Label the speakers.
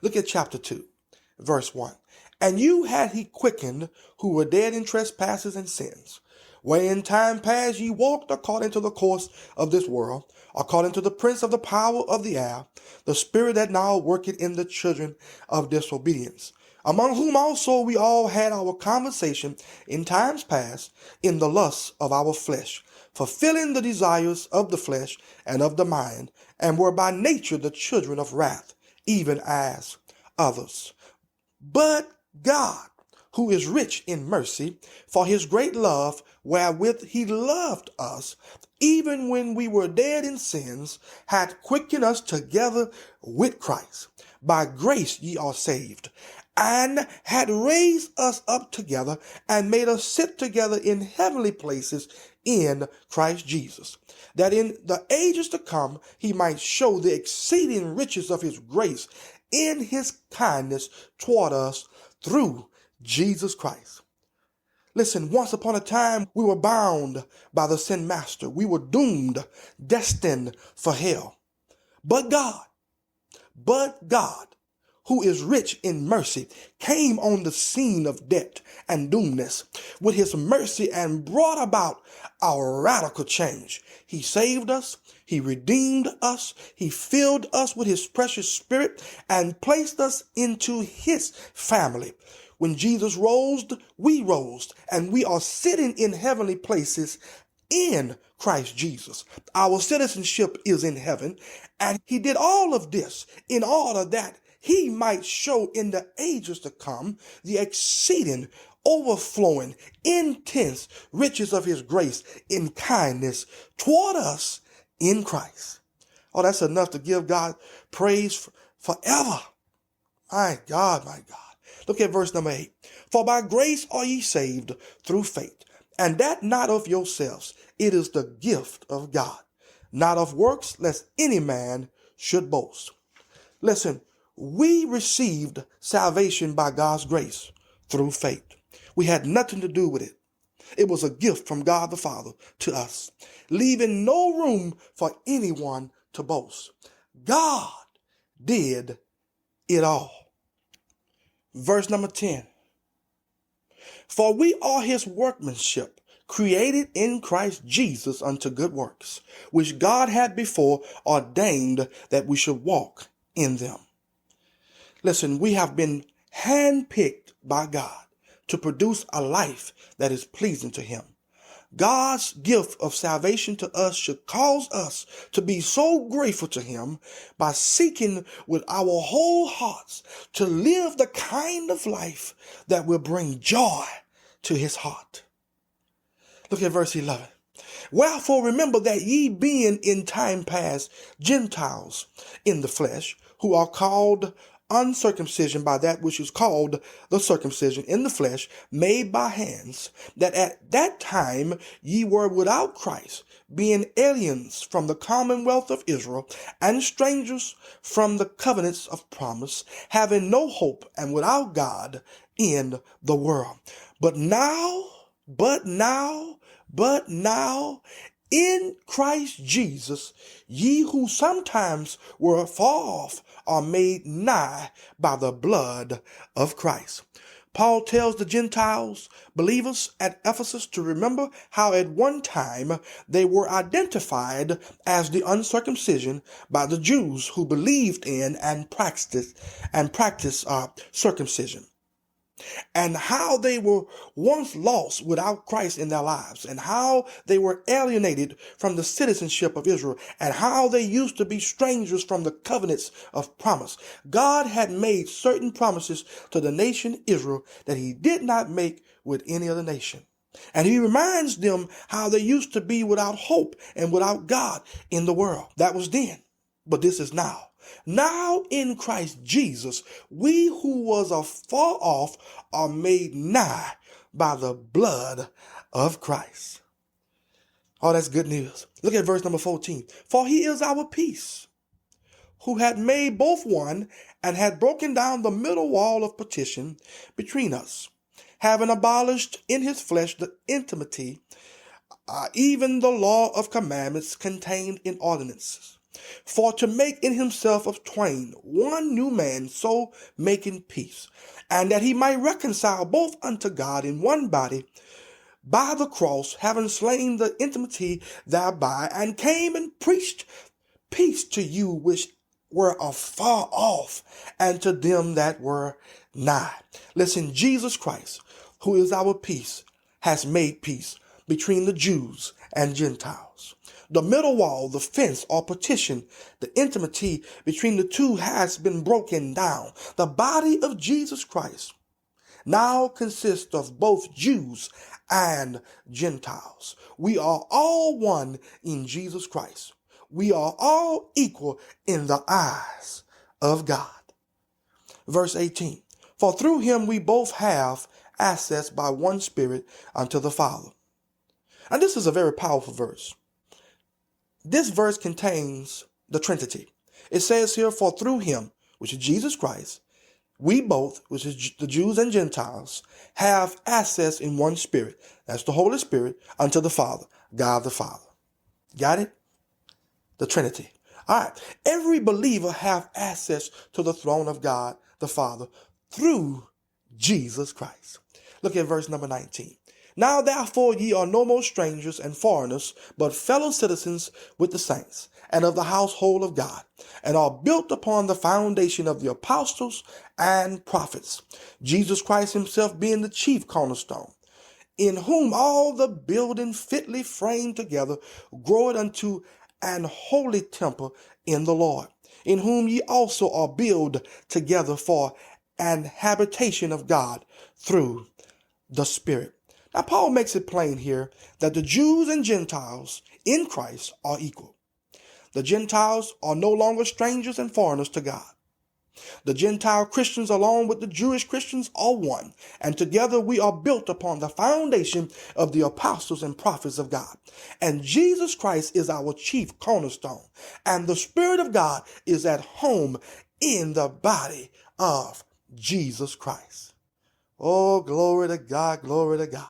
Speaker 1: Look at chapter 2, verse 1. And you had he quickened who were dead in trespasses and sins, where in time past ye walked according to the course of this world, according to the prince of the power of the air, the spirit that now worketh in the children of disobedience, among whom also we all had our conversation in times past in the lusts of our flesh, fulfilling the desires of the flesh and of the mind, and were by nature the children of wrath, even as others. But God, who is rich in mercy, for his great love wherewith he loved us, even when we were dead in sins, hath quickened us together with Christ. By grace ye are saved, and had raised us up together, and made us sit together in heavenly places in Christ Jesus, that in the ages to come he might show the exceeding riches of his grace in his kindness toward us through Jesus Christ. Listen, once upon a time, we were bound by the sin master. We were doomed, destined for hell. But God, who is rich in mercy, came on the scene of death and doomness with his mercy and brought about our radical change. He saved us. He redeemed us. He filled us with his precious spirit and placed us into his family. When Jesus rose, we rose, and we are sitting in heavenly places in Christ Jesus. Our citizenship is in heaven, and he did all of this in order that he might show in the ages to come the exceeding, overflowing, intense riches of his grace in kindness toward us in Christ. Oh, that's enough to give God praise forever. My God, my God. Look at verse number 8. For by grace are ye saved through faith, and that not of yourselves. It is the gift of God, not of works, lest any man should boast. Listen, we received salvation by God's grace through faith. We had nothing to do with it. It was a gift from God the Father to us, leaving no room for anyone to boast. God did it all. Verse number 10. For we are his workmanship, created in Christ Jesus unto good works, which God had before ordained that we should walk in them. Listen, we have been handpicked by God to produce a life that is pleasing to him. God's gift of salvation to us should cause us to be so grateful to him by seeking with our whole hearts to live the kind of life that will bring joy to his heart. Look at verse 11. Wherefore remember that ye being in time past Gentiles in the flesh, who are called uncircumcision by that which is called the circumcision in the flesh, made by hands, that at that time ye were without Christ, being aliens from the commonwealth of Israel, and strangers from the covenants of promise, having no hope and without God in the world. But now, in Christ Jesus, ye who sometimes were far off are made nigh by the blood of Christ. Paul tells the Gentiles, believers at Ephesus, to remember how at one time they were identified as the uncircumcision by the Jews who believed in and practiced circumcision, and how they were once lost without Christ in their lives, and how they were alienated from the citizenship of Israel, and how they used to be strangers from the covenants of promise. God had made certain promises to the nation Israel that he did not make with any other nation. And he reminds them how they used to be without hope and without God in the world. That was then, but this is now. Now in Christ Jesus, we who was afar off are made nigh by the blood of Christ. Oh, that's good news. Look at verse number 14. For he is our peace, who had made both one, and had broken down the middle wall of partition between us, having abolished in his flesh the enmity, even the law of commandments contained in ordinances, For to make in himself of twain one new man, so making peace, and that he might reconcile both unto God in one body by the cross, having slain the enmity thereby, and came and preached peace to you which were afar off, and to them that were nigh. Listen, Jesus Christ, who is our peace, has made peace between the Jews and Gentiles. The middle wall, the fence or partition, the intimacy between the two has been broken down. The body of Jesus Christ now consists of both Jews and Gentiles. We are all one in Jesus Christ. We are all equal in the eyes of God. Verse 18, for through him we both have access by one Spirit unto the Father. And this is a very powerful verse. This verse contains the Trinity. It says here, for through him, which is Jesus Christ, we both, which is the Jews and Gentiles, have access in one Spirit. That's the Holy Spirit unto the Father, God the Father. Got it? The Trinity. All right. Every believer have access to the throne of God the Father through Jesus Christ. Look at verse number 19. Now therefore ye are no more strangers and foreigners, but fellow citizens with the saints, and of the household of God, and are built upon the foundation of the apostles and prophets, Jesus Christ himself being the chief cornerstone, in whom all the building fitly framed together groweth unto an holy temple in the Lord, in whom ye also are built together for an habitation of God through the Spirit. Now, Paul makes it plain here that the Jews and Gentiles in Christ are equal. The Gentiles are no longer strangers and foreigners to God. The Gentile Christians, along with the Jewish Christians, are one, and together we are built upon the foundation of the apostles and prophets of God. And Jesus Christ is our chief cornerstone, and the Spirit of God is at home in the body of Jesus Christ. Oh, glory to God, glory to God.